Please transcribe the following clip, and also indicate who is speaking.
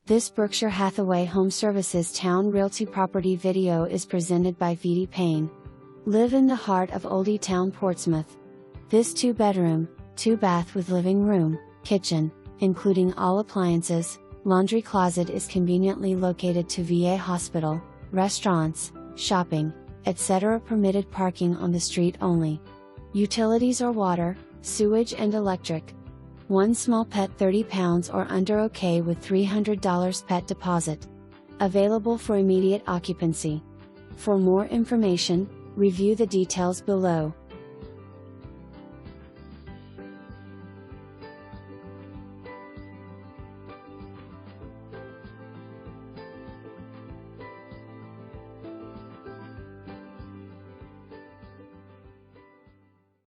Speaker 1: This Berkshire Hathaway HomeServices Town Realty property video is presented by Vidi Payne. Live in the heart of Olde Towne Portsmouth. This 2-bedroom, 2-bath with living room, kitchen, including all appliances, laundry closet is conveniently located to VA hospital, restaurants, shopping, etc. Permitted parking on the street only. Utilities are water, sewage and electric. One small pet £30 or under okay with $300 pet deposit. Available for immediate occupancy. For more information, review the details below.